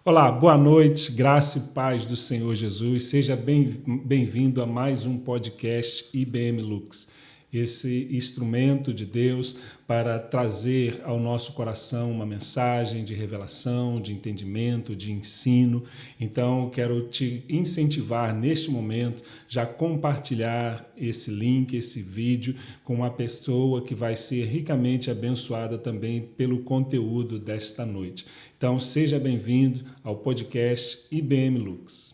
Olá, boa noite, graça e paz do Senhor Jesus. Seja bem-vindo a mais um podcast IBM Lux, esse instrumento de Deus para trazer ao nosso coração uma mensagem de revelação, de entendimento, de ensino. Então, quero te incentivar neste momento já compartilhar esse link, esse vídeo com uma pessoa que vai ser ricamente abençoada também pelo conteúdo desta noite. Então, seja bem-vindo ao podcast IBM Lux.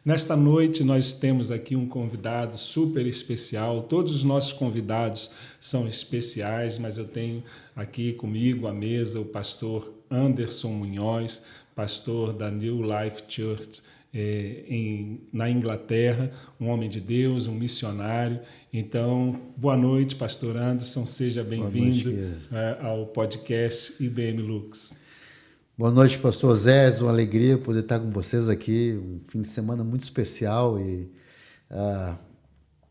Nesta noite, nós temos aqui um convidado super especial. Todos os nossos convidados são especiais, mas eu tenho aqui comigo à mesa o pastor Anderson Munhoz, pastor da New Life Church na Inglaterra, um homem de Deus, um missionário. Então, boa noite, pastor Anderson, seja bem-vindo ao podcast IBM Lux. Boa noite, pastor Zés, uma alegria poder estar com vocês aqui, um fim de semana muito especial e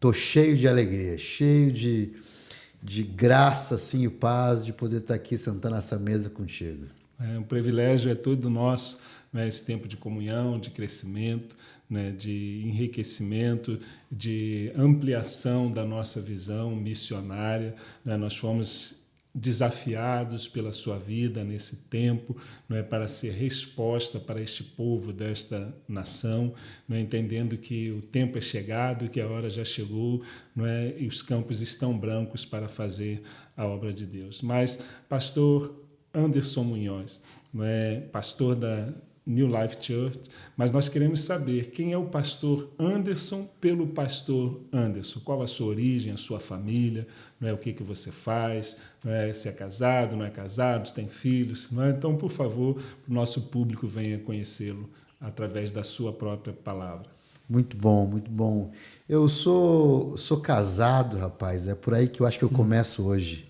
tô cheio de alegria, cheio de graça assim, e paz de poder estar aqui sentando nessa mesa contigo. Um privilégio é todo nosso, né, esse tempo de comunhão, de crescimento, né, de enriquecimento, de ampliação da nossa visão missionária. Né, nós fomos desafiados pela sua vida nesse tempo, não é, para ser resposta para este povo desta nação, não é, entendendo que o tempo é chegado, que a hora já chegou, não é, e os campos estão brancos para fazer a obra de Deus. Mas, pastor Anderson Munhoz, não é, pastor da New Life Church, mas nós queremos saber quem é o pastor Anderson pelo pastor Anderson. Qual a sua origem, a sua família, não é, o que você faz, não é, se é casado, não é casado, se tem filhos. Não é? Então, por favor, o nosso público venha conhecê-lo através da sua própria palavra. Muito bom, muito bom. Eu sou casado, rapaz, é por aí que eu acho que eu começo hoje.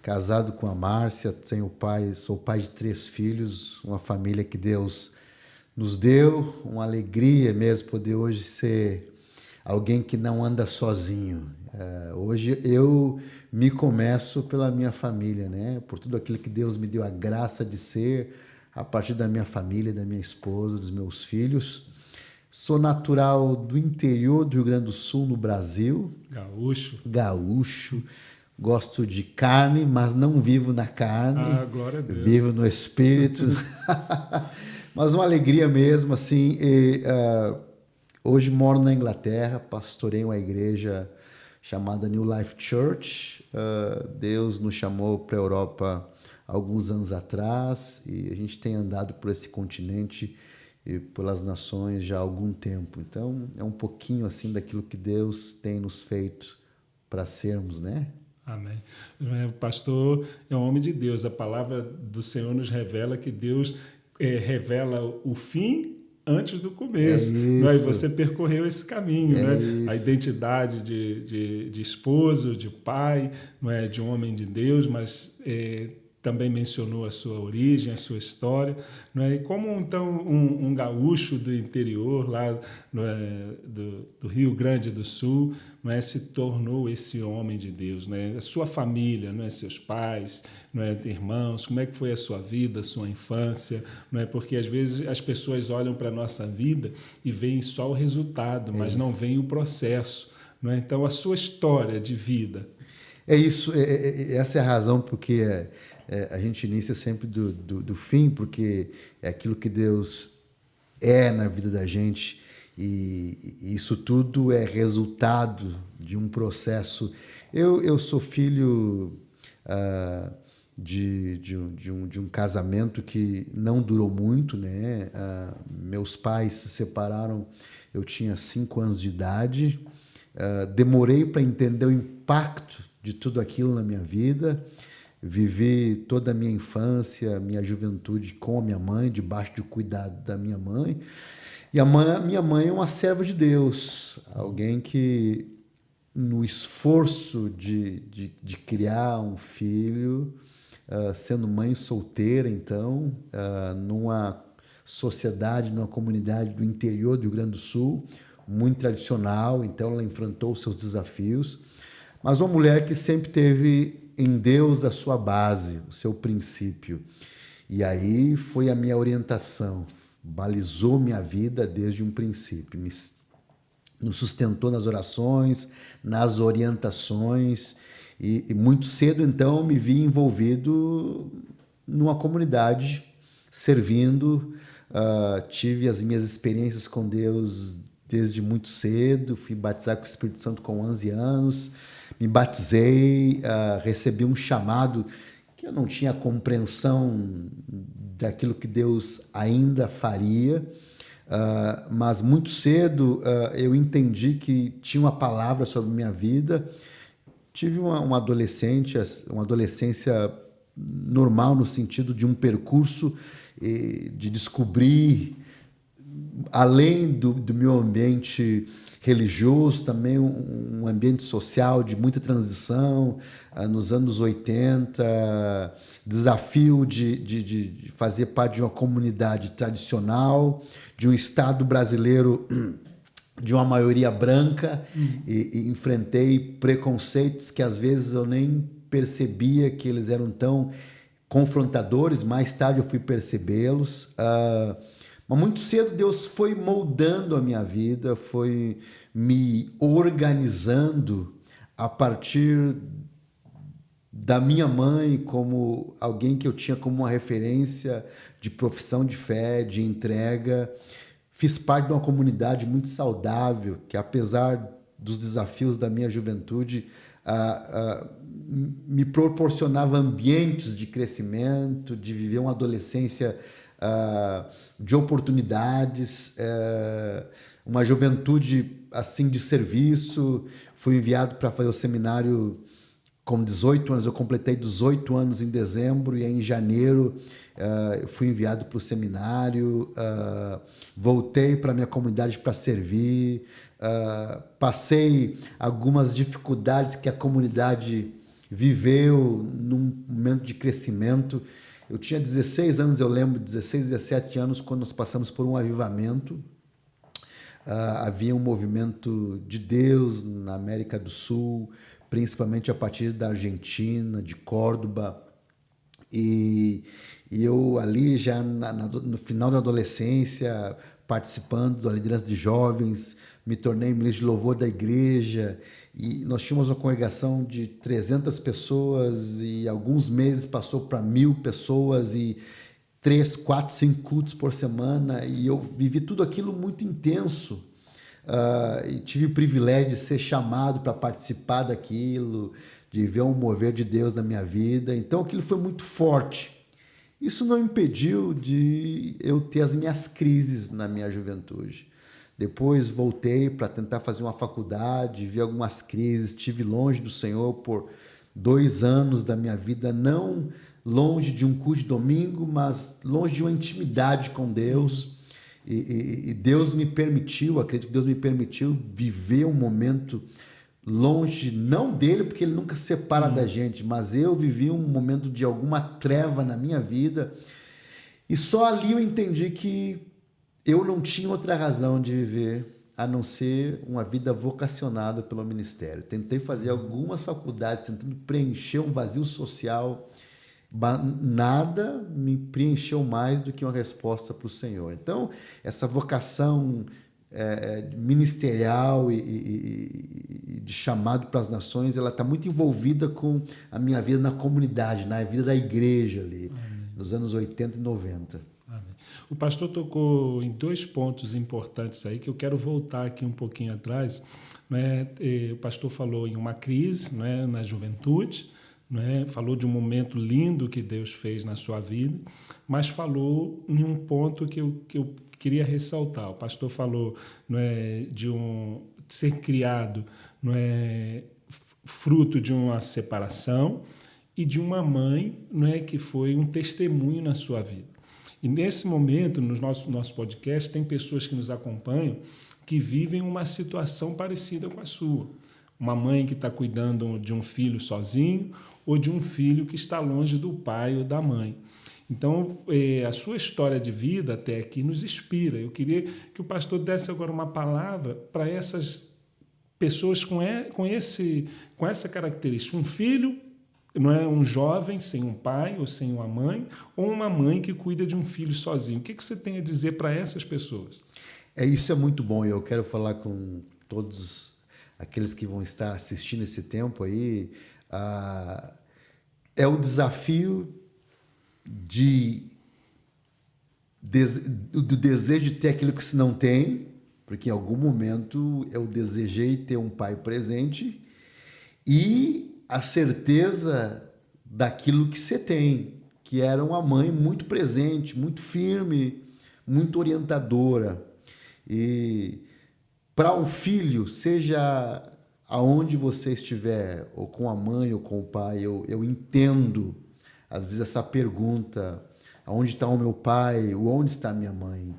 Casado com a Márcia, tenho sou pai de 3 filhos, uma família que Deus nos deu, uma alegria mesmo poder hoje ser alguém que não anda sozinho. Hoje eu me começo pela minha família, né? Por tudo aquilo que Deus me deu a graça de ser, a partir da minha família, da minha esposa, dos meus filhos. Sou natural do interior do Rio Grande do Sul, no Brasil. Gaúcho. Gosto de carne, mas não vivo na carne. Glória a Deus. Vivo no espírito. Mas uma alegria mesmo, assim. Hoje moro na Inglaterra, pastorei uma igreja chamada New Life Church. Deus nos chamou para a Europa alguns anos atrás e a gente tem andado por esse continente e pelas nações já há algum tempo. Então, é um pouquinho assim daquilo que Deus tem nos feito para sermos, né? Amém. O pastor é um homem de Deus. A palavra do Senhor nos revela que Deus revela o fim antes do começo. Não é? E você percorreu esse caminho, né? A identidade de esposo, de pai, não é? De um homem de Deus, mas também mencionou a sua origem, a sua história. Não é? E como, então, um gaúcho do interior, lá do Rio Grande do Sul, não é? Se tornou esse homem de Deus? Não é? A sua família, não é? Seus pais, não é? Irmãos, como é que foi a sua vida, a sua infância? Não é? Porque, às vezes, as pessoas olham para a nossa vida e veem só o resultado, mas não veem o processo. Não é? Então, a sua história de vida. É isso, essa é a razão porque a gente inicia sempre do fim, porque é aquilo que Deus é na vida da gente e isso tudo é resultado de um processo. Eu sou filho de um casamento que não durou muito, né? Meus pais se separaram, eu tinha 5 anos de idade, demorei para entender o impacto de tudo aquilo na minha vida. Vivi toda a minha infância, minha juventude com a minha mãe, debaixo do cuidado da minha mãe. E minha mãe é uma serva de Deus, alguém que, no esforço de criar um filho, sendo mãe solteira, então, numa sociedade, numa comunidade do interior do Rio Grande do Sul, muito tradicional, então ela enfrentou os seus desafios, mas uma mulher que sempre teve em Deus a sua base, o seu princípio. E aí foi a minha orientação, balizou minha vida desde um princípio, nos sustentou nas orações, nas orientações, e muito cedo, então, me vi envolvido numa comunidade, servindo, tive as minhas experiências com Deus desde muito cedo, fui batizado com o Espírito Santo com 11 anos, me batizei, recebi um chamado que eu não tinha compreensão daquilo que Deus ainda faria, mas muito cedo eu entendi que tinha uma palavra sobre minha vida. Tive uma adolescência normal no sentido de um percurso de descobrir, além do meu ambiente religioso, também um ambiente social de muita transição, nos anos 80, desafio de fazer parte de uma comunidade tradicional, de um Estado brasileiro de uma maioria branca, e enfrentei preconceitos que às vezes eu nem percebia que eles eram tão confrontadores, mais tarde eu fui percebê-los. Mas muito cedo Deus foi moldando a minha vida, foi me organizando a partir da minha mãe como alguém que eu tinha como uma referência de profissão de fé, de entrega. Fiz parte de uma comunidade muito saudável, que apesar dos desafios da minha juventude, me proporcionava ambientes de crescimento, de viver uma adolescência de oportunidades, uma juventude assim de serviço. Fui enviado para fazer o seminário com 18 anos, eu completei 18 anos em dezembro, e aí em janeiro eu fui enviado para o seminário, voltei para a minha comunidade para servir, passei algumas dificuldades que a comunidade viveu num momento de crescimento. Eu tinha 16 anos, eu lembro, 16, 17 anos, quando nós passamos por um avivamento. Havia um movimento de Deus na América do Sul, principalmente a partir da Argentina, de Córdoba, e eu ali já no final da adolescência, participando da liderança de jovens, me tornei ministro de louvor da igreja, e nós tínhamos uma congregação de 300 pessoas, e alguns meses passou para 1.000 pessoas, e 3, 4, 5 cultos por semana, e eu vivi tudo aquilo muito intenso. E tive o privilégio de ser chamado para participar daquilo, de ver um mover de Deus na minha vida. Então aquilo foi muito forte. Isso não impediu de eu ter as minhas crises na minha juventude. Depois voltei para tentar fazer uma faculdade, vi algumas crises, estive longe do Senhor por 2 anos da minha vida, não longe de um culto de domingo, mas longe de uma intimidade com Deus. E Deus me permitiu, acredito que Deus me permitiu viver um momento longe, não dele, porque ele nunca se separa da gente, mas eu vivi um momento de alguma treva na minha vida, e só ali eu entendi que eu não tinha outra razão de viver a não ser uma vida vocacionada pelo ministério. Tentei fazer algumas faculdades, tentando preencher um vazio social, nada me preencheu mais do que uma resposta para o Senhor. Então, essa vocação ministerial e de chamado para as nações, ela está muito envolvida com a minha vida na comunidade, na vida da igreja ali, nos anos 80 e 90. Amém. O pastor tocou em 2 pontos importantes aí, que eu quero voltar aqui um pouquinho atrás. Né? O pastor falou em uma crise, né, na juventude, né? Falou de um momento lindo que Deus fez na sua vida, mas falou em um ponto que eu queria ressaltar. O pastor falou, não é, de ser criado, não é, fruto de uma separação, e de uma mãe, não é, que foi um testemunho na sua vida. E nesse momento, no nosso podcast, tem pessoas que nos acompanham que vivem uma situação parecida com a sua. Uma mãe que está cuidando de um filho sozinho, ou de um filho que está longe do pai ou da mãe. Então, a sua história de vida até aqui nos inspira. Eu queria que o pastor desse agora uma palavra para essas pessoas com essa característica. Um filho, não é um jovem sem um pai ou sem uma mãe, ou uma mãe que cuida de um filho sozinho. O que você tem a dizer para essas pessoas? Isso é muito bom. Eu quero falar com todos aqueles que vão estar assistindo esse tempo aí. É o desafio do desejo de ter aquilo que se não tem, porque em algum momento eu desejei ter um pai presente, e a certeza daquilo que você tem, que era uma mãe muito presente, muito firme, muito orientadora. E para um filho, seja aonde você estiver, ou com a mãe ou com o pai, eu entendo, às vezes, essa pergunta: aonde está o meu pai? Ou onde está a minha mãe?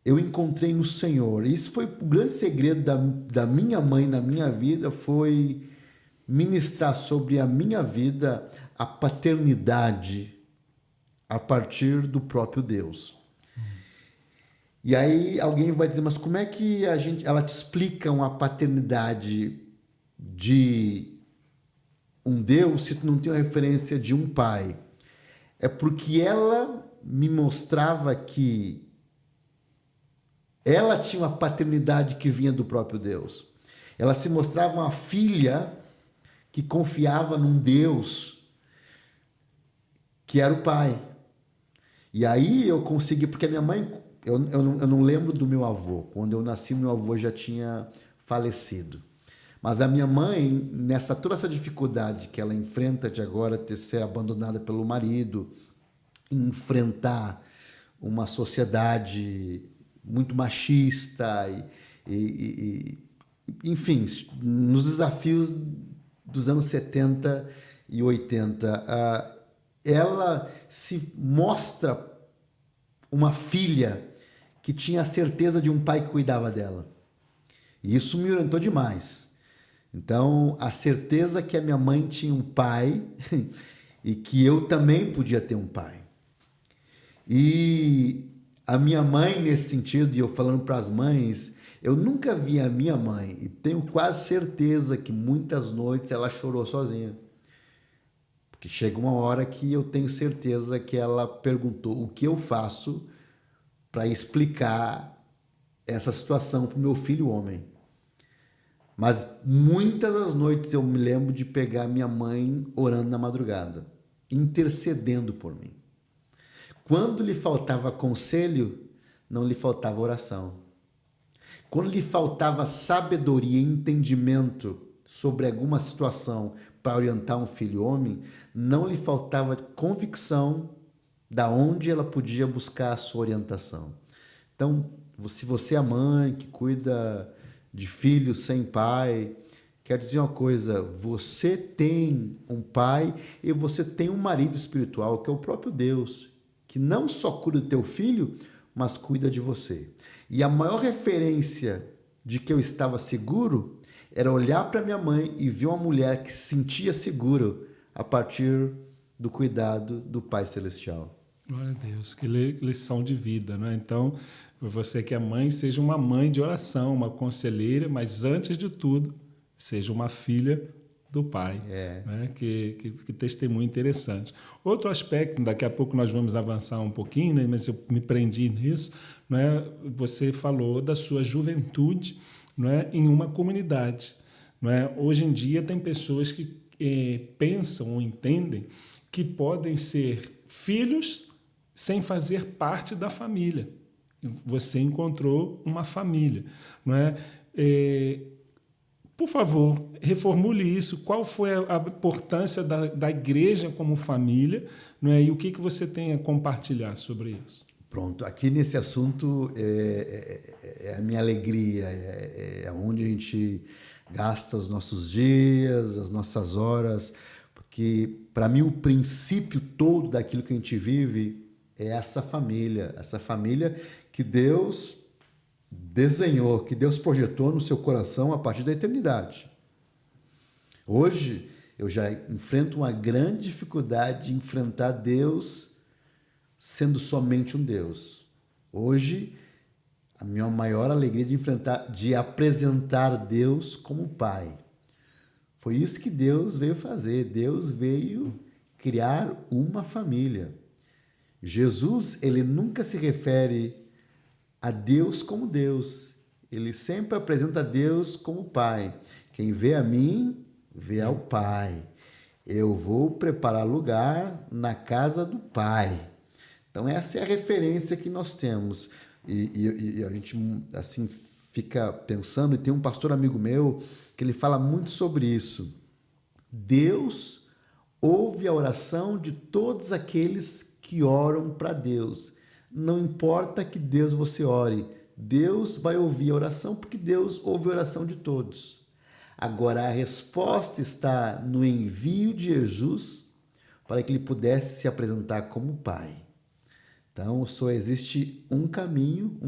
Eu encontrei no Senhor. Isso foi o grande segredo da minha mãe na minha vida, foi ministrar sobre a minha vida a paternidade a partir do próprio Deus. E aí alguém vai dizer, mas como é que ela te explica uma paternidade de um Deus se tu não tem uma referência de um pai? É porque ela me mostrava que ela tinha uma paternidade que vinha do próprio Deus. Ela se mostrava uma filha que confiava num Deus que era o pai. E aí eu consegui, porque a minha mãe, eu não lembro do meu avô. Quando eu nasci, meu avô já tinha falecido. Mas a minha mãe, toda essa dificuldade que ela enfrenta de agora ser abandonada pelo marido, enfrentar uma sociedade muito machista enfim, nos desafios dos anos 70 e 80, ela se mostra uma filha que tinha a certeza de um pai que cuidava dela. E isso me orientou demais. Então, a certeza que a minha mãe tinha um pai e que eu também podia ter um pai. E a minha mãe, nesse sentido, e eu falando para as mães, eu nunca vi a minha mãe, e tenho quase certeza que muitas noites ela chorou sozinha. Porque chega uma hora que eu tenho certeza que ela perguntou o que eu faço para explicar essa situação para o meu filho homem. Mas muitas as noites eu me lembro de pegar minha mãe orando na madrugada, intercedendo por mim. Quando lhe faltava conselho, não lhe faltava oração. Quando lhe faltava sabedoria e entendimento sobre alguma situação para orientar um filho homem, não lhe faltava convicção da onde ela podia buscar a sua orientação. Então, se você é mãe que cuida de filhos sem pai, quero dizer uma coisa: você tem um pai e você tem um marido espiritual, que é o próprio Deus, que não só cuida do teu filho, mas cuida de você. E a maior referência de que eu estava seguro era olhar para minha mãe e ver uma mulher que se sentia seguro a partir do cuidado do Pai Celestial. Glória a Deus, que lição de vida, né? Então, você que é mãe, seja uma mãe de oração, uma conselheira, mas antes de tudo, seja uma filha do pai. Né? Que testemunho interessante. Outro aspecto, daqui a pouco nós vamos avançar um pouquinho, né? Mas eu me prendi nisso, né? Você falou da sua juventude, né? Em uma comunidade. Né? Hoje em dia tem pessoas que pensam ou entendem que podem ser filhos sem fazer parte da família. Você encontrou uma família. Não é? Por favor, reformule isso. Qual foi a importância da igreja como família, não é? E o que você tem a compartilhar sobre isso? Pronto, aqui nesse assunto é a minha alegria, é onde a gente gasta os nossos dias, as nossas horas, porque para mim o princípio todo daquilo que a gente vive é essa família que Deus desenhou, que Deus projetou no seu coração a partir da eternidade. Hoje eu já enfrento uma grande dificuldade de enfrentar Deus sendo somente um Deus. Hoje, a minha maior alegria de apresentar Deus como Pai. Foi isso que Deus veio fazer. Deus veio criar uma família. Jesus, ele nunca se refere a Deus como Deus. Ele sempre apresenta Deus como Pai. Quem vê a mim, vê ao Pai. Eu vou preparar lugar na casa do Pai. Então, essa é a referência que nós temos. E a gente, assim, fica pensando, e tem um pastor amigo meu que ele fala muito sobre isso. Deus ouve a oração de todos aqueles que oram para Deus. Não importa que Deus você ore, Deus vai ouvir a oração, porque Deus ouve a oração de todos. Agora, a resposta está no envio de Jesus para que ele pudesse se apresentar como Pai. Então, só existe um caminho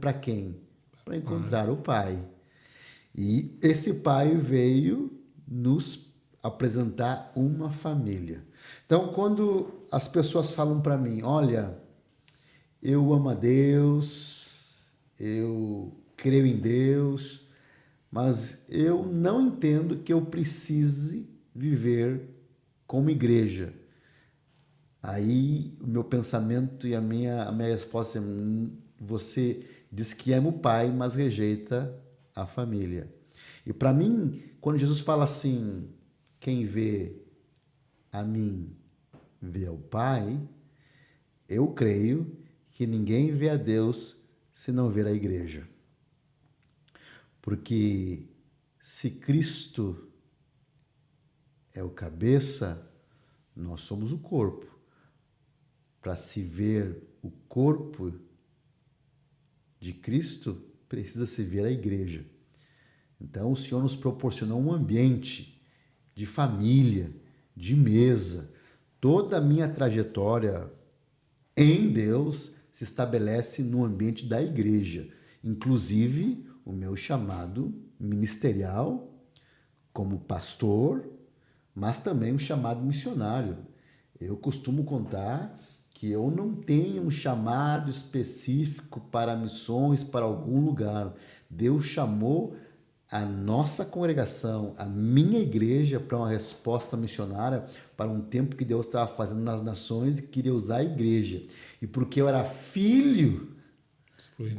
para quem? Para encontrar o Pai. E esse Pai veio nos apresentar uma família. Então, quando as pessoas falam para mim, olha, eu amo a Deus, eu creio em Deus, mas eu não entendo que eu precise viver como igreja. Aí o meu pensamento e a minha resposta é: você diz que ama o Pai, mas rejeita a família. E para mim, quando Jesus fala assim, quem vê a mim, vê ao Pai, eu creio que ninguém vê a Deus se não ver a igreja. Porque se Cristo é o cabeça, nós somos o corpo. Para se ver o corpo de Cristo, precisa se ver a igreja. Então, o Senhor nos proporcionou um ambiente de família, de mesa. Toda a minha trajetória em Deus se estabelece no ambiente da igreja, inclusive o meu chamado ministerial como pastor, mas também um chamado missionário. Eu costumo contar que eu não tenho um chamado específico para missões, para algum lugar. Deus chamou a nossa congregação, a minha igreja, para uma resposta missionária, para um tempo que Deus estava fazendo nas nações e queria usar a igreja. E porque eu era filho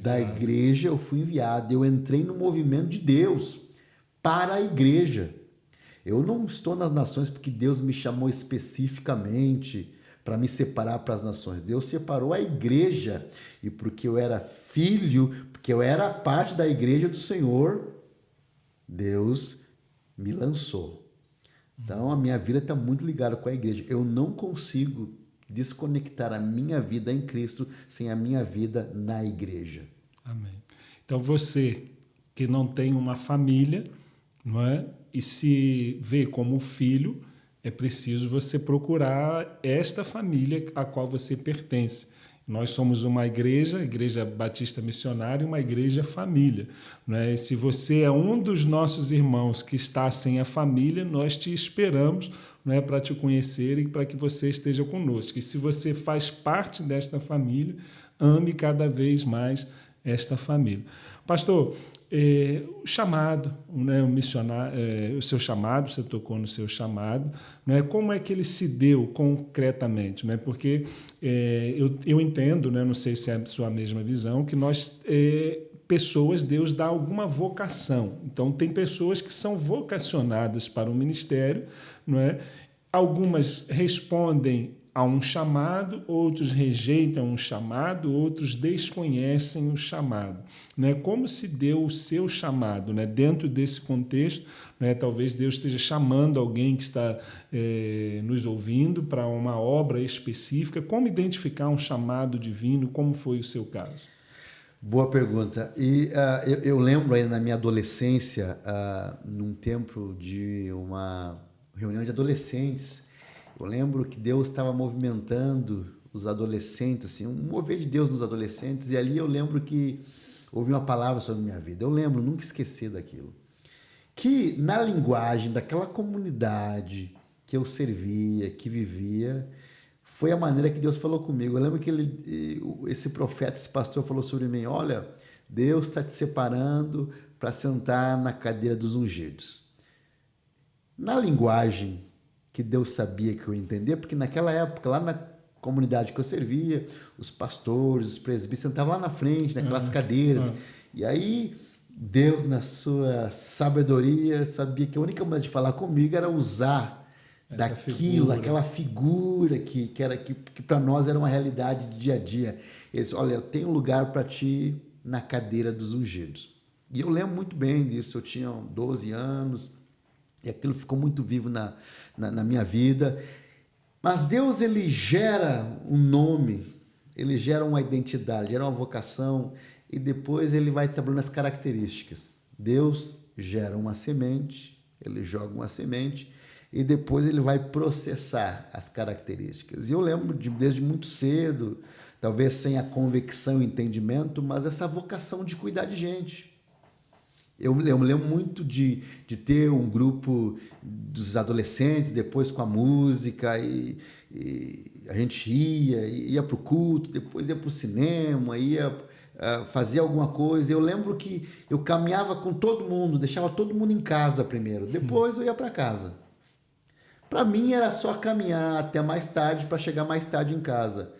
da igreja, eu fui enviado. Eu entrei no movimento de Deus para a igreja. Eu não estou nas nações porque Deus me chamou especificamente para me separar para as nações. Deus separou a igreja, e porque eu era filho, porque eu era parte da igreja do Senhor, Deus me lançou. Então, a minha vida está muito ligada com a igreja. Eu não consigo desconectar a minha vida em Cristo sem a minha vida na igreja. Amém. Então, você que não tem uma família, não é? E se vê como filho, é preciso você procurar esta família a qual você pertence. Nós somos uma igreja, Igreja Batista Missionária, uma igreja família. Né? E se você é um dos nossos irmãos que está sem a família, nós te esperamos, né, para te conhecer e para que você esteja conosco. E se você faz parte desta família, ame cada vez mais esta família. Pastor, o chamado, né, o missionário, o seu chamado, você tocou no seu chamado, né, como é que ele se deu concretamente? Né? Porque eu entendo, né, não sei se é a sua mesma visão, que nós, pessoas, Deus dá alguma vocação. Então, tem pessoas que são vocacionadas para o ministério, não é? Algumas respondem a um chamado, outros rejeitam um chamado, outros desconhecem o chamado. Né? Como se deu o seu chamado? Né? Dentro desse contexto, né, talvez Deus esteja chamando alguém que está nos ouvindo para uma obra específica. Como identificar um chamado divino? Como foi o seu caso? Boa pergunta. E eu lembro aí na minha adolescência, num tempo de uma reunião de adolescentes, eu lembro que Deus estava movimentando os adolescentes, assim, um mover de Deus nos adolescentes, e ali eu lembro que houve uma palavra sobre a minha vida. Eu lembro, nunca esqueci daquilo. que na linguagem daquela comunidade que eu servia, que vivia, foi a maneira que Deus falou comigo. Eu lembro que esse profeta, esse pastor falou sobre mim: olha, Deus está te separando para sentar na cadeira dos ungidos. Na linguagem que Deus sabia que eu ia entender, porque naquela época, lá na comunidade que eu servia, os pastores, os presbíteros sentavam lá na frente, naquelas cadeiras. E aí, Deus, na sua sabedoria, sabia que a única maneira de falar comigo era usar aquela figura que para nós era uma realidade de dia a dia. Ele disse: olha, eu tenho lugar para ti na cadeira dos ungidos. E eu lembro muito bem disso. Eu tinha 12 anos e aquilo ficou muito vivo na minha vida. Mas Deus, ele gera um nome, ele gera uma identidade, gera uma vocação, e depois ele vai trabalhando as características. Deus gera uma semente, ele joga uma semente, e depois ele vai processar as características. E eu lembro desde muito cedo, talvez sem a convicção e entendimento, mas essa vocação de cuidar de gente. Eu me lembro muito de ter um grupo dos adolescentes, depois com a música, e a gente ia para o culto, depois ia para o cinema, fazia alguma coisa. Eu lembro que eu caminhava com todo mundo, deixava todo mundo em casa primeiro, depois eu ia para casa. Para mim era só caminhar até mais tarde para chegar mais tarde em casa.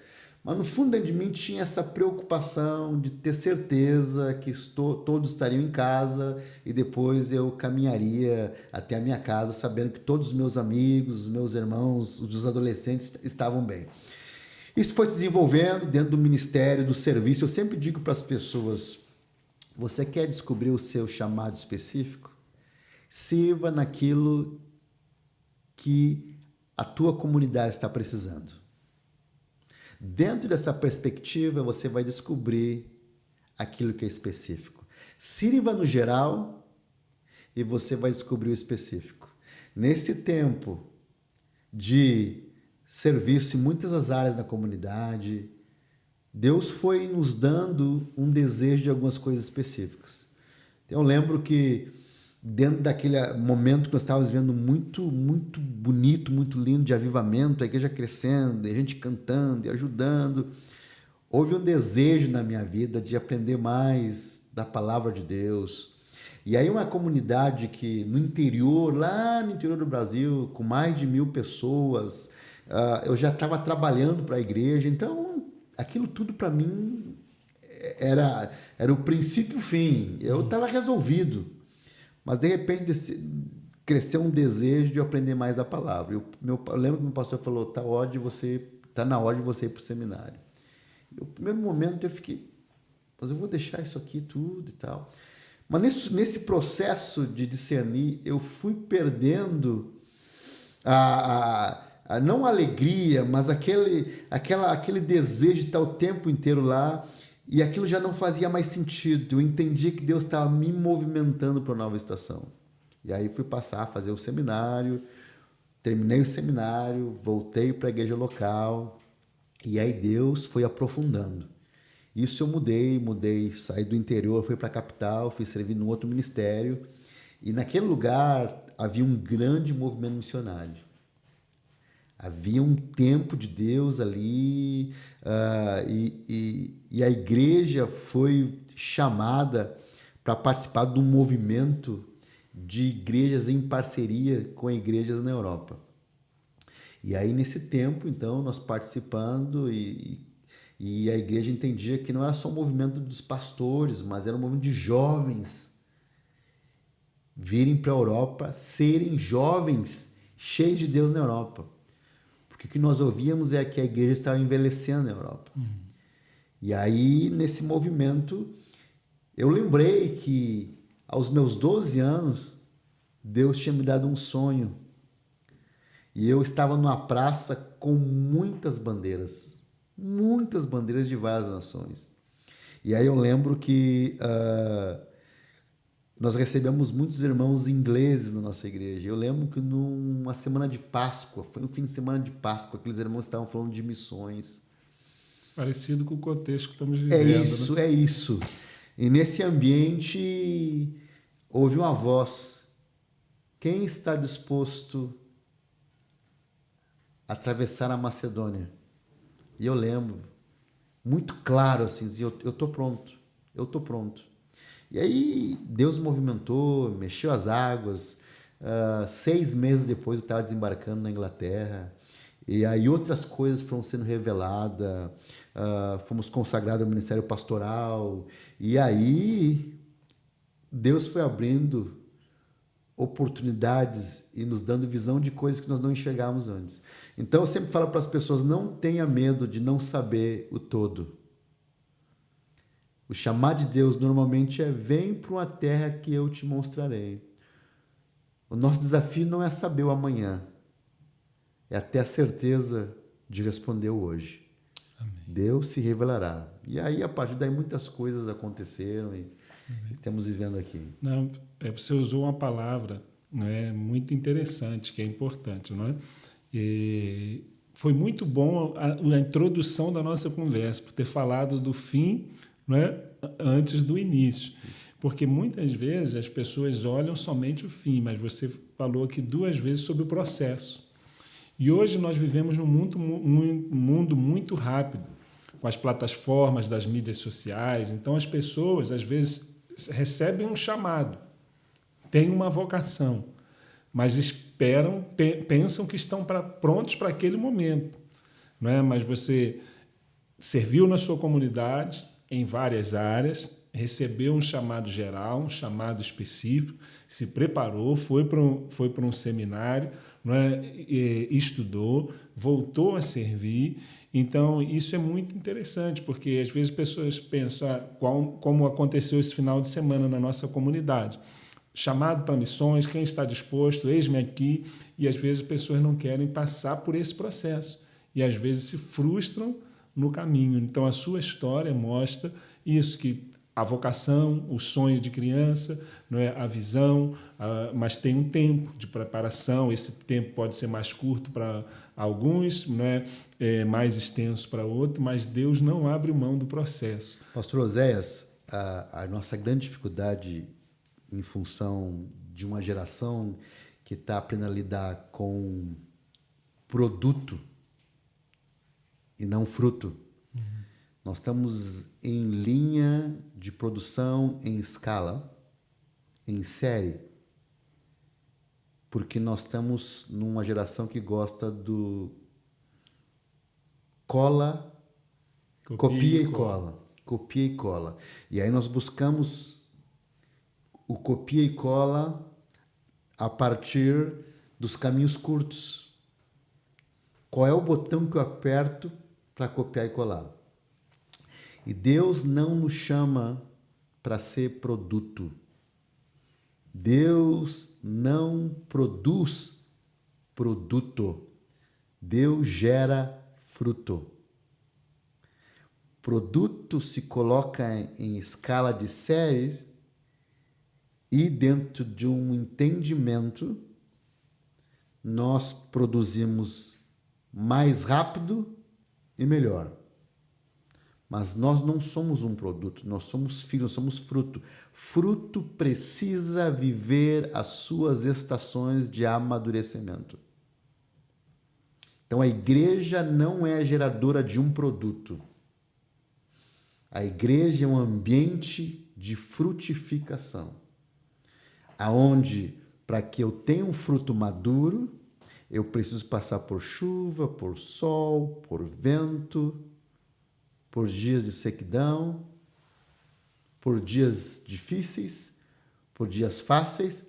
Mas no fundo de mim tinha essa preocupação de ter certeza que todos estariam em casa, e depois eu caminharia até a minha casa sabendo que todos os meus amigos, os meus irmãos, os adolescentes estavam bem. Isso foi se desenvolvendo dentro do ministério, do serviço. Eu sempre digo para as pessoas: você quer descobrir o seu chamado específico? Sirva naquilo que a tua comunidade está precisando. Dentro dessa perspectiva, você vai descobrir aquilo que é específico. Sirva no geral e você vai descobrir o específico. Nesse tempo de serviço em muitas das áreas da comunidade, Deus foi nos dando um desejo de algumas coisas específicas. Eu lembro que dentro daquele momento que nós estávamos vendo muito, muito bonito, muito lindo de avivamento, a igreja crescendo, a gente cantando e ajudando, houve um desejo na minha vida de aprender mais da palavra de Deus. E aí uma comunidade que no interior, lá no interior do Brasil, com mais de 1.000 pessoas, eu já estava trabalhando para a igreja, então aquilo tudo para mim era o princípio e o fim. Eu estava resolvido. Mas, de repente, cresceu um desejo de aprender mais da palavra. Eu lembro que o meu pastor falou: está na hora de você ir para o seminário. No primeiro momento eu fiquei: mas eu vou deixar isso aqui tudo e tal. Mas nesse processo de discernir, eu fui perdendo não a alegria, mas aquele desejo de estar o tempo inteiro lá. E aquilo já não fazia mais sentido. Eu entendi que Deus estava me movimentando para uma nova estação. E aí fui passar a fazer o seminário, terminei o seminário, voltei para a igreja local, e aí Deus foi aprofundando. Isso eu mudei, saí do interior, fui para a capital, fui servir num outro ministério, e naquele lugar havia um grande movimento missionário. Havia um tempo de Deus ali, e a igreja foi chamada para participar de um movimento de igrejas em parceria com igrejas na Europa. E aí, nesse tempo, então, nós participando, e a igreja entendia que não era só um movimento dos pastores, mas era um movimento de jovens virem para a Europa, serem jovens cheios de Deus na Europa. O que nós ouvíamos é que a igreja estava envelhecendo na Europa. E aí, nesse movimento, eu lembrei que, aos meus 12 anos, Deus tinha me dado um sonho. E eu estava numa praça com muitas bandeiras de várias nações. E aí eu lembro que nós recebemos muitos irmãos ingleses na nossa igreja. Eu lembro que numa semana de Páscoa, foi um fim de semana de Páscoa, aqueles irmãos estavam falando de missões. Parecido com o contexto que estamos vivendo. É isso. E nesse ambiente houve uma voz Quem está disposto a atravessar a Macedônia? E eu lembro, muito claro assim, dizia, eu estou pronto, eu estou pronto. E aí Deus movimentou, mexeu as águas. 6 meses depois eu estava desembarcando na Inglaterra. E aí outras coisas foram sendo reveladas. Fomos consagrados ao ministério pastoral. E aí Deus foi abrindo oportunidades e nos dando visão de coisas que nós não enxergávamos antes. Então eu sempre falo para as pessoas, não tenha medo de não saber o todo. O chamado de Deus normalmente é: vem para uma terra que eu te mostrarei. O nosso desafio não é saber o amanhã, é ter a certeza de responder o hoje. Amém. Deus se revelará. E aí, a partir daí, muitas coisas aconteceram e estamos vivendo aqui. Não, você usou uma palavra, né, muito interessante, que é importante, não é? E foi muito bom a introdução da nossa conversa, por ter falado do fim, não é, antes do início. Porque muitas vezes as pessoas olham somente o fim, mas você falou aqui 2 vezes sobre o processo. E hoje nós vivemos num mundo muito rápido, com as plataformas das mídias sociais. Então as pessoas, às vezes, recebem um chamado, têm uma vocação, mas pensam que estão prontos para aquele momento. Não é? Mas você serviu na sua comunidade, em várias áreas, recebeu um chamado geral, um chamado específico, se preparou, foi para um seminário, não é? Estudou, voltou a servir. Então, isso é muito interessante, porque às vezes as pessoas pensam como aconteceu esse final de semana na nossa comunidade. Chamado para missões, quem está disposto, eis-me aqui, e às vezes as pessoas não querem passar por esse processo e às vezes se frustram no caminho. Então, a sua história mostra isso, que a vocação, o sonho de criança, não é, a visão, mas tem um tempo de preparação. Esse tempo pode ser mais curto para alguns, não é, mais extenso para outros, mas Deus não abre mão do processo. Pastor Oséias, a nossa grande dificuldade em função de uma geração que está aprendendo a lidar com produto e não fruto. Nós estamos em linha de produção em escala, em série, porque nós estamos numa geração que gosta do copia e cola. Copia e cola. E aí nós buscamos o copia e cola a partir dos caminhos curtos. Qual é o botão que eu aperto para copiar e colar? E Deus não nos chama para ser produto. Deus não produz produto. Deus gera fruto. Produto se coloca em escala de séries e dentro de um entendimento nós produzimos mais rápido e melhor. Mas nós não somos um produto, nós somos filhos, nós somos fruto. Fruto precisa viver as suas estações de amadurecimento. Então a igreja não é geradora de um produto. A igreja é um ambiente de frutificação, aonde, para que eu tenha um fruto maduro, eu preciso passar por chuva, por sol, por vento, por dias de sequidão, por dias difíceis, por dias fáceis,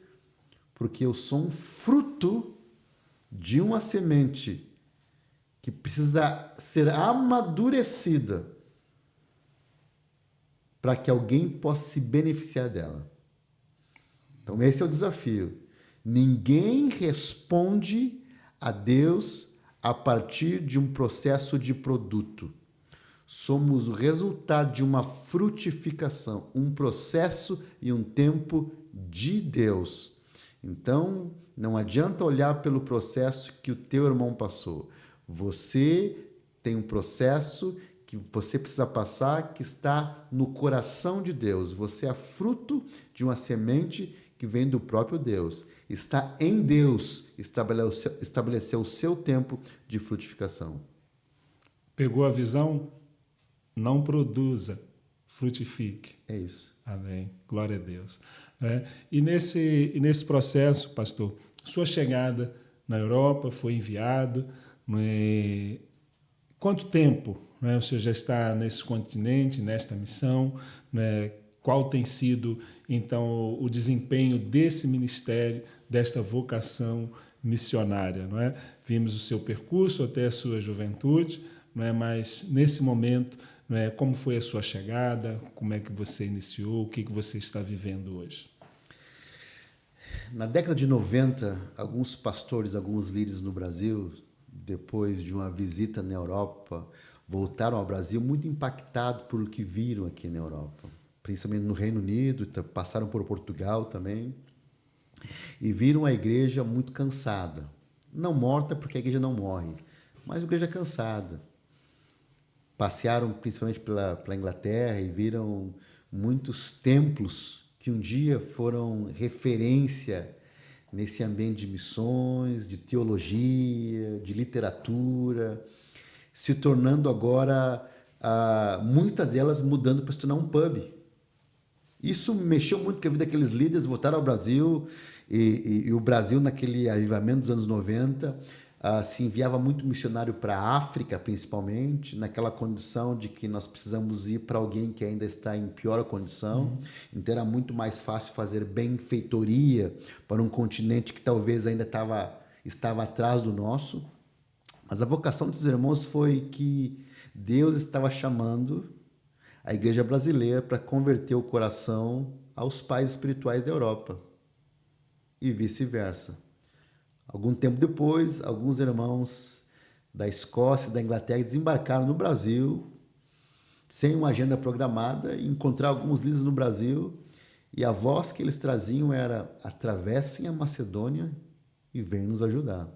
porque eu sou um fruto de uma semente que precisa ser amadurecida para que alguém possa se beneficiar dela. Então esse é o desafio. Ninguém responde a Deus a partir de um processo de produto. Somos o resultado de uma frutificação, um processo e um tempo de Deus. Então, não adianta olhar pelo processo que o teu irmão passou. Você tem um processo que você precisa passar, que está no coração de Deus. Você é fruto de uma semente que que vem do próprio Deus. Está em Deus estabelecer o seu tempo de frutificação. Pegou a visão? Não produza, frutifique. É isso. Amém. Glória a Deus. E nesse processo, pastor, sua chegada na Europa foi enviado. Quanto tempo, né, o senhor já está nesse continente, nesta missão? Né? Qual tem sido, então, o desempenho desse ministério, desta vocação missionária? Não é? Vimos o seu percurso até a sua juventude, não é? Mas nesse momento, não é? Como foi a sua chegada? Como é que você iniciou? O que você está vivendo hoje? Na década de 90, alguns pastores, alguns líderes no Brasil, depois de uma visita na Europa, voltaram ao Brasil muito impactados por o que viram aqui na Europa, principalmente no Reino Unido, passaram por Portugal também, e viram a igreja muito cansada. Não morta, porque a igreja não morre, mas a igreja cansada. Passearam principalmente pela Inglaterra e viram muitos templos que um dia foram referência nesse ambiente de missões, de teologia, de literatura, se tornando agora, muitas delas mudando para se tornar um pub. Isso mexeu muito com a vida daqueles líderes, voltaram ao Brasil, e o Brasil, naquele avivamento dos anos 90, se enviava muito missionário para a África, principalmente, naquela condição de que nós precisamos ir para alguém que ainda está em pior condição. Então era muito mais fácil fazer benfeitoria para um continente que talvez ainda estava atrás do nosso. Mas a vocação desses irmãos foi que Deus estava chamando a igreja brasileira para converter o coração aos pais espirituais da Europa e vice-versa. Algum tempo depois, alguns irmãos da Escócia e da Inglaterra desembarcaram no Brasil, sem uma agenda programada, e encontraram alguns líderes no Brasil, e a voz que eles traziam era: atravessem a Macedônia e venham nos ajudar.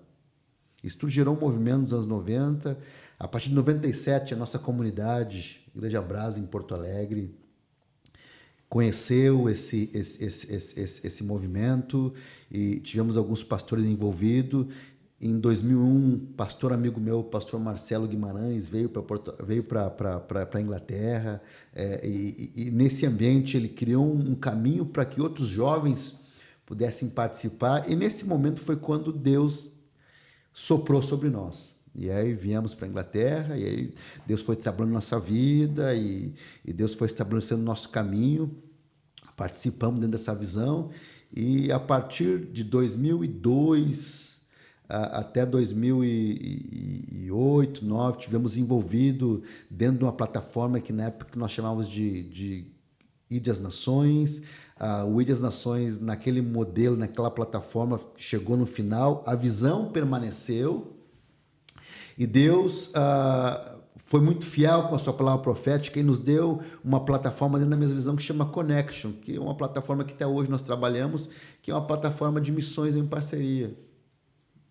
Isso tudo gerou um movimento nos anos 90. A partir de 97, a nossa comunidade, Igreja Brasa, em Porto Alegre, conheceu esse movimento e tivemos alguns pastores envolvidos. Em 2001, pastor amigo meu, pastor Marcelo Guimarães, veio para a Inglaterra, e nesse ambiente ele criou um caminho para que outros jovens pudessem participar, e nesse momento foi quando Deus soprou sobre nós. E aí viemos para a Inglaterra, e aí Deus foi trabalhando nossa vida, e Deus foi estabelecendo nosso caminho, participamos dentro dessa visão, e a partir de 2002 até 2008, 2009, tivemos envolvido dentro de uma plataforma que na época nós chamávamos de Ide às Nações. O Ide às Nações, naquele modelo, naquela plataforma, chegou no final, a visão permaneceu, e Deus foi muito fiel com a sua palavra profética e nos deu uma plataforma dentro da mesma visão que chama Connection, que é uma plataforma que até hoje nós trabalhamos, que é uma plataforma de missões em parceria.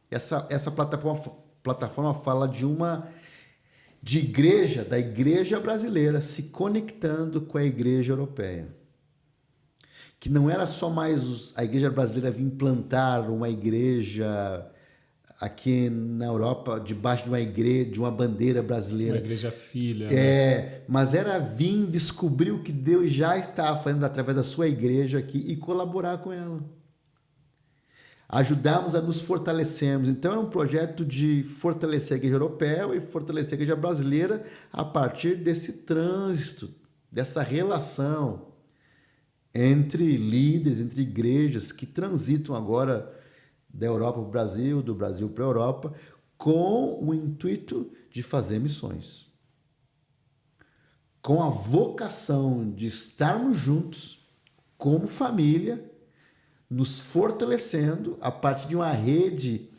Essa plataforma fala de igreja, da igreja brasileira se conectando com a igreja europeia. Que não era só mais a igreja brasileira vir implantar uma igreja aqui na Europa, debaixo de uma igreja, de uma bandeira brasileira. Uma igreja filha. Né? Mas era vir descobrir o que Deus já estava fazendo através da sua igreja aqui e colaborar com ela. Ajudarmos a nos fortalecermos. Então era um projeto de fortalecer a igreja europeia e fortalecer a igreja brasileira a partir desse trânsito, dessa relação entre líderes, entre igrejas que transitam agora da Europa para o Brasil, do Brasil para a Europa, com o intuito de fazer missões. Com a vocação de estarmos juntos como família, nos fortalecendo a partir de uma rede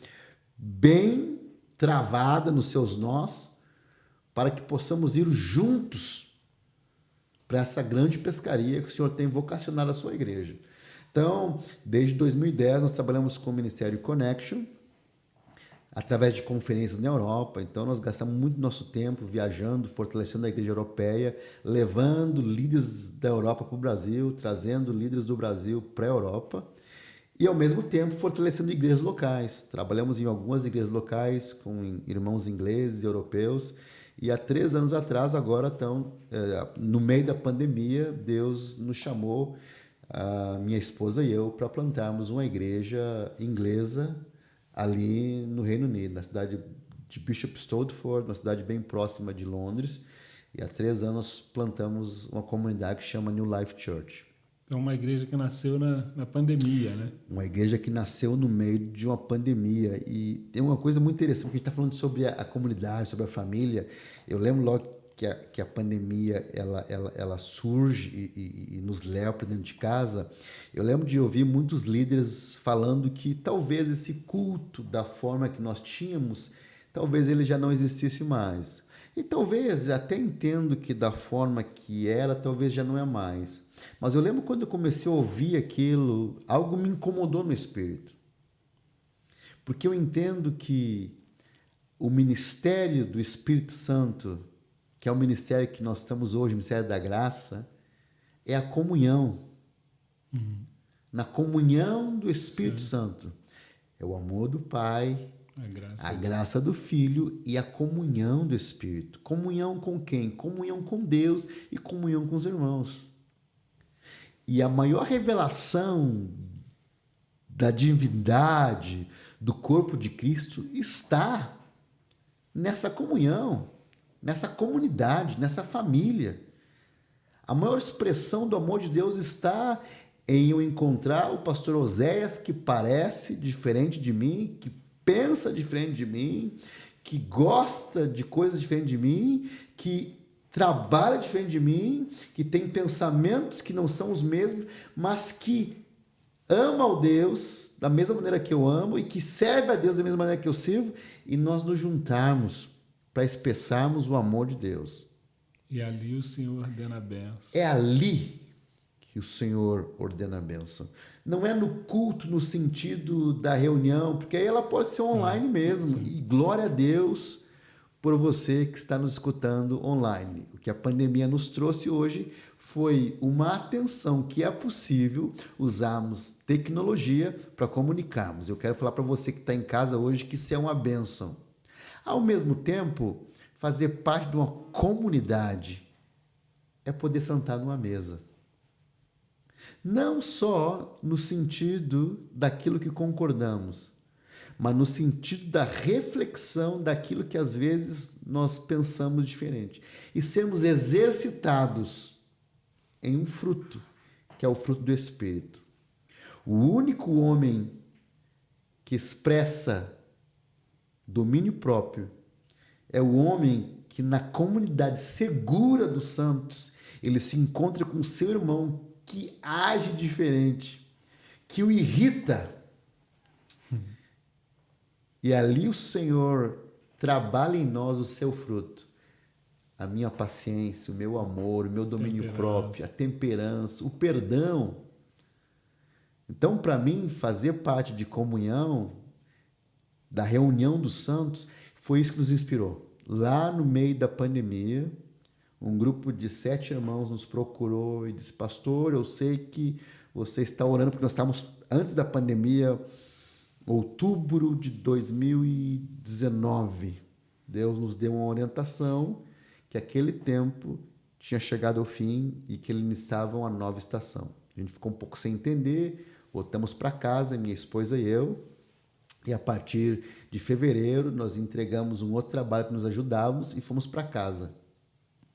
bem travada nos seus nós, para que possamos ir juntos para essa grande pescaria que o Senhor tem vocacionado a sua igreja. Então, desde 2010, nós trabalhamos com o Ministério Connection, através de conferências na Europa. Então, nós gastamos muito nosso tempo viajando, fortalecendo a igreja europeia, levando líderes da Europa para o Brasil, trazendo líderes do Brasil para a Europa. E, ao mesmo tempo, fortalecendo igrejas locais. Trabalhamos em algumas igrejas locais com irmãos ingleses e europeus. E há 3 anos atrás, agora no meio da pandemia, Deus nos chamou, a minha esposa e eu, para plantarmos uma igreja inglesa ali no Reino Unido, na cidade de Bishop Stortford, uma cidade bem próxima de Londres. E há 3 anos plantamos uma comunidade que chama New Life Church. É uma igreja que nasceu na pandemia, né? Uma igreja que nasceu no meio de uma pandemia. E tem uma coisa muito interessante, porque a gente está falando sobre a comunidade, sobre a família. Eu lembro logo que a pandemia ela surge e nos leva para dentro de casa. Eu lembro de ouvir muitos líderes falando que talvez esse culto da forma que nós tínhamos, talvez ele já não existisse mais. E talvez, até entendo que da forma que era, talvez já não é mais. Mas eu lembro quando eu comecei a ouvir aquilo, algo me incomodou no espírito. Porque eu entendo que o ministério do Espírito Santo, que é o ministério que nós estamos hoje, o ministério da graça, é a comunhão. Na comunhão do Espírito Santo. É o amor do Pai, a graça do Filho e a comunhão do Espírito. Comunhão com quem? Comunhão com Deus e comunhão com os irmãos. E a maior revelação da divindade do corpo de Cristo está nessa comunhão, nessa comunidade, nessa família. A maior expressão do amor de Deus está em eu encontrar o pastor Oséias, que parece diferente de mim, que pensa diferente de mim, que gosta de coisas diferentes de mim, que trabalha diferente de mim, que tem pensamentos que não são os mesmos, mas que ama ao Deus da mesma maneira que eu amo e que serve a Deus da mesma maneira que eu sirvo, e nós nos juntarmos para expressarmos o amor de Deus. E ali o Senhor ordena a bênção. É ali que o Senhor ordena a bênção. Não é no culto, no sentido da reunião, porque aí ela pode ser online mesmo. Sim. E glória a Deus por você que está nos escutando online. O que a pandemia nos trouxe hoje foi uma atenção que é possível usarmos tecnologia para comunicarmos. Eu quero falar para você que está em casa hoje que isso é uma bênção. Ao mesmo tempo, fazer parte de uma comunidade é poder sentar numa mesa. Não só no sentido daquilo que concordamos, mas no sentido da reflexão daquilo que às vezes nós pensamos diferente. E sermos exercitados em um fruto, que é o fruto do Espírito. O único homem que expressa domínio próprio é o homem que na comunidade segura dos santos, ele se encontra com o seu irmão que age diferente, que o irrita. E ali o Senhor trabalha em nós o seu fruto. A minha paciência, o meu amor, o meu domínio próprio, a temperança, o perdão. Então, para mim, fazer parte de comunhão, da reunião dos santos, foi isso que nos inspirou. Lá no meio da pandemia, um grupo de 7 irmãos nos procurou e disse: pastor, eu sei que você está orando, porque nós estávamos antes da pandemia, outubro de 2019. Deus nos deu uma orientação que aquele tempo tinha chegado ao fim e que ele iniciava uma nova estação. A gente ficou um pouco sem entender, voltamos para casa, minha esposa e eu, e a partir de fevereiro nós entregamos um outro trabalho que nos ajudávamos e fomos para casa,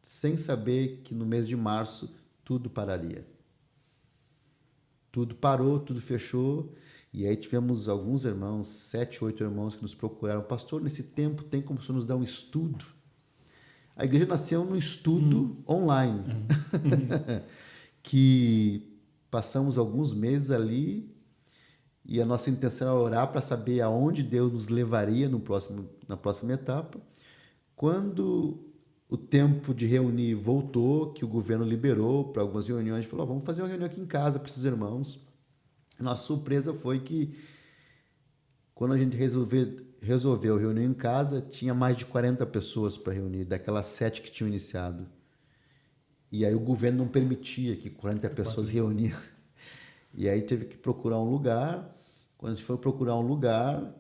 sem saber que no mês de março tudo pararia. Tudo parou, tudo fechou, e aí tivemos alguns irmãos, 7, 8 irmãos que nos procuraram: pastor, nesse tempo tem como o senhor nos dar um estudo? A igreja nasceu num estudo online, que passamos alguns meses ali, e a nossa intenção era orar para saber aonde Deus nos levaria na próxima etapa. Quando o tempo de reunir voltou, que o governo liberou para algumas reuniões, a gente falou: vamos fazer uma reunião aqui em casa para esses irmãos. Nossa surpresa foi que, quando a gente resolveu reunir em casa, tinha mais de 40 pessoas para reunir, daquelas 7 que tinham iniciado. E aí o governo não permitia que 40 pessoas reuniam. E aí teve que procurar um lugar. Quando a gente foi procurar um lugar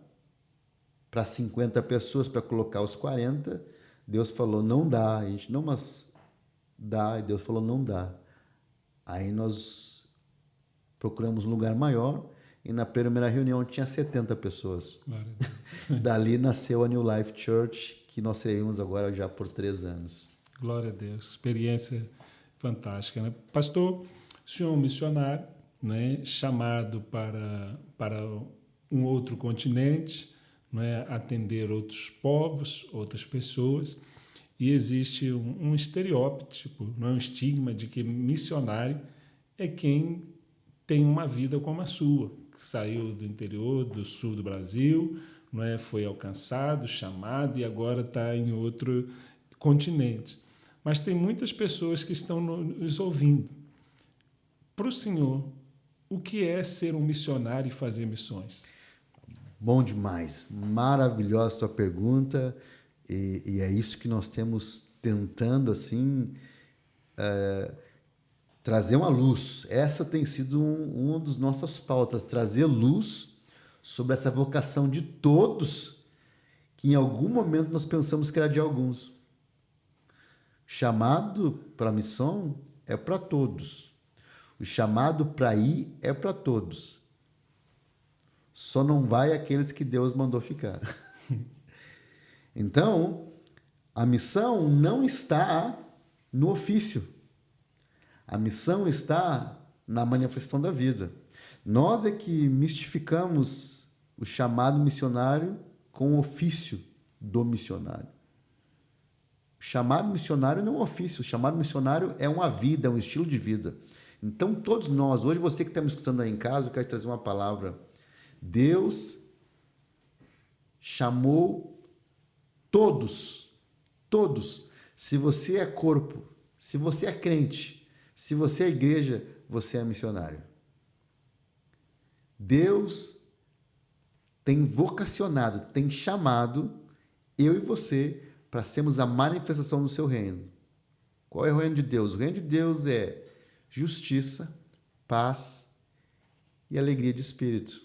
para 50 pessoas, para colocar os 40, Deus falou, não dá. A gente, não, mas dá. E Deus falou, não dá. Aí nós procuramos um lugar maior e na primeira reunião tinha 70 pessoas. Glória a Deus. Dali nasceu a New Life Church, que nós servimos agora já por 3 anos. Glória a Deus. Experiência fantástica, né? Pastor, o senhor é um missionário, né, chamado para um outro continente, não é, atender outros povos, outras pessoas, e existe um estereótipo, não é, um estigma de que missionário é quem tem uma vida como a sua, que saiu do interior, do sul do Brasil, não é, foi alcançado, chamado e agora está em outro continente. Mas tem muitas pessoas que estão nos ouvindo. Para o senhor, o que é ser um missionário e fazer missões? Bom demais, maravilhosa sua pergunta, e é isso que nós temos tentando assim trazer uma luz. Essa tem sido uma das nossas pautas, trazer luz sobre essa vocação de todos, que em algum momento nós pensamos que era de alguns. Chamado para a missão é para todos. O chamado para ir é para todos. Só não vai aqueles que Deus mandou ficar. Então, a missão não está no ofício. A missão está na manifestação da vida. Nós é que mistificamos o chamado missionário com o ofício do missionário. O chamado missionário não é um ofício, o chamado missionário é uma vida, é um estilo de vida. Então, todos nós, hoje você que está me escutando aí em casa, eu quero trazer uma palavra. Deus chamou todos. Se você é corpo, se você é crente, se você é igreja, você é missionário. Deus tem vocacionado, tem chamado eu e você para sermos a manifestação do seu reino. Qual é o reino de Deus? O reino de Deus é justiça, paz e alegria de espírito.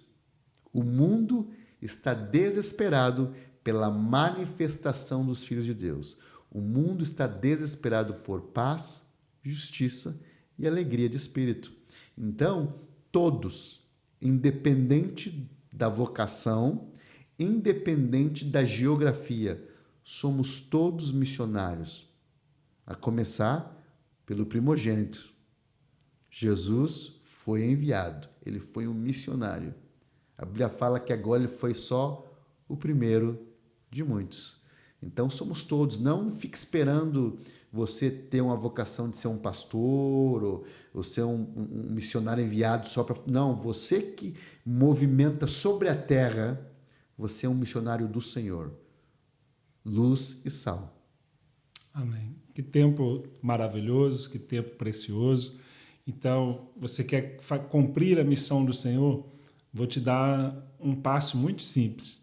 O mundo está desesperado pela manifestação dos filhos de Deus. O mundo está desesperado por paz, justiça e alegria de espírito. Então, todos, independente da vocação, independente da geografia, somos todos missionários. A começar pelo primogênito. Jesus foi enviado, ele foi um missionário. A Bíblia fala que agora ele foi só o primeiro de muitos. Então somos todos. Não fique esperando você ter uma vocação de ser um pastor ou ser um missionário enviado só para... Não, você que movimenta sobre a terra, você é um missionário do Senhor. Luz e sal. Amém. Que tempo maravilhoso, que tempo precioso. Então, você quer cumprir a missão do Senhor? Vou te dar um passo muito simples.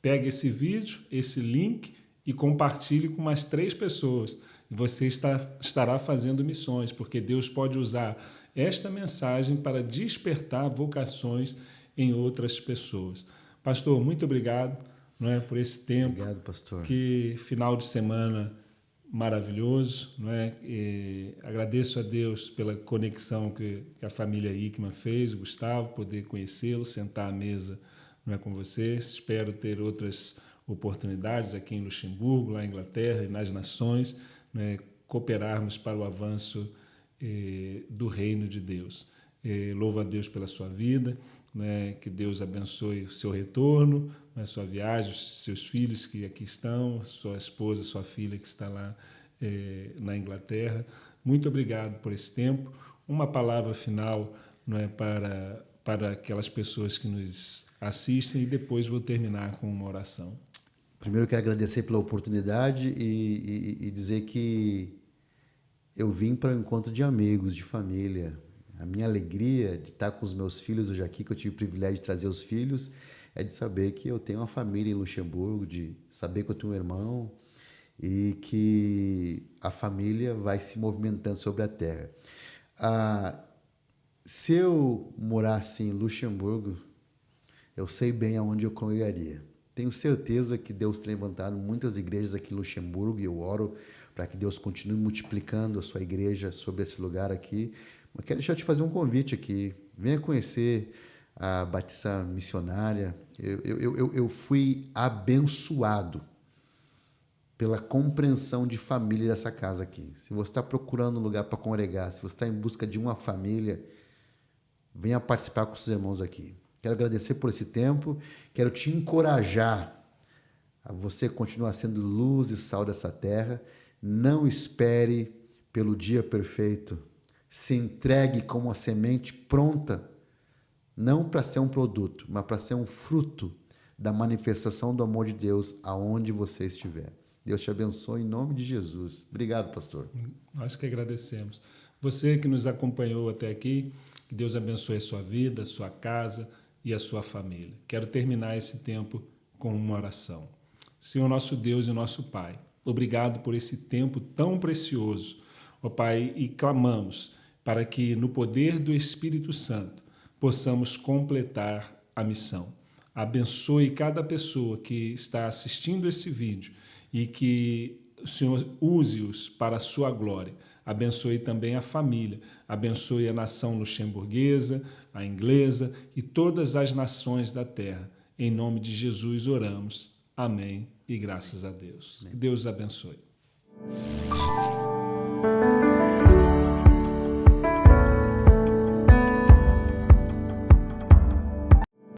Pegue esse vídeo, esse link e compartilhe com mais 3 pessoas. Você estará fazendo missões, porque Deus pode usar esta mensagem para despertar vocações em outras pessoas. Pastor, muito obrigado, não é, por esse tempo. Obrigado, pastor. Que final de semana maravilhoso, não é? E agradeço a Deus pela conexão que a família Hickman fez, o Gustavo, poder conhecê-lo, sentar à mesa, não é, com vocês. Espero ter outras oportunidades aqui em Luxemburgo, lá em Inglaterra e nas nações, né, cooperarmos para o avanço do reino de Deus. Louvo a Deus pela sua vida, né, que Deus abençoe o seu retorno, a sua viagem, os seus filhos que aqui estão, sua esposa, sua filha que está lá na Inglaterra. Muito obrigado por esse tempo. Uma palavra final, não é, para aquelas pessoas que nos assistem e depois vou terminar com uma oração. Primeiro eu quero agradecer pela oportunidade e dizer que eu vim para o encontro de amigos, de família. A minha alegria de estar com os meus filhos hoje aqui, que eu tive o privilégio de trazer os filhos, é de saber que eu tenho uma família em Luxemburgo, de saber que eu tenho um irmão e que a família vai se movimentando sobre a terra. Se eu morasse em Luxemburgo, eu sei bem aonde eu congregaria. Tenho certeza que Deus tem levantado muitas igrejas aqui em Luxemburgo e eu oro para que Deus continue multiplicando a sua igreja sobre esse lugar aqui. Mas quero deixar eu te fazer um convite aqui. Venha conhecer a Batista Missionária. Eu fui abençoado pela compreensão de família dessa casa aqui. Se você está procurando um lugar para congregar, se você está em busca de uma família, venha participar com os irmãos aqui. Quero agradecer por esse tempo, quero te encorajar a você continuar sendo luz e sal dessa terra. Não espere pelo dia perfeito. Se entregue como uma semente pronta, não para ser um produto, mas para ser um fruto da manifestação do amor de Deus aonde você estiver. Deus te abençoe em nome de Jesus. Obrigado, pastor. Nós que agradecemos. Você que nos acompanhou até aqui, que Deus abençoe a sua vida, a sua casa e a sua família. Quero terminar esse tempo com uma oração. Senhor nosso Deus e nosso Pai, obrigado por esse tempo tão precioso, ó Pai, e clamamos para que no poder do Espírito Santo possamos completar a missão. Abençoe cada pessoa que está assistindo esse vídeo e que o Senhor use-os para a sua glória. Abençoe também a família, abençoe a nação luxemburguesa, a inglesa e todas as nações da terra. Em nome de Jesus oramos. Amém e graças a Deus. Amém. Deus abençoe.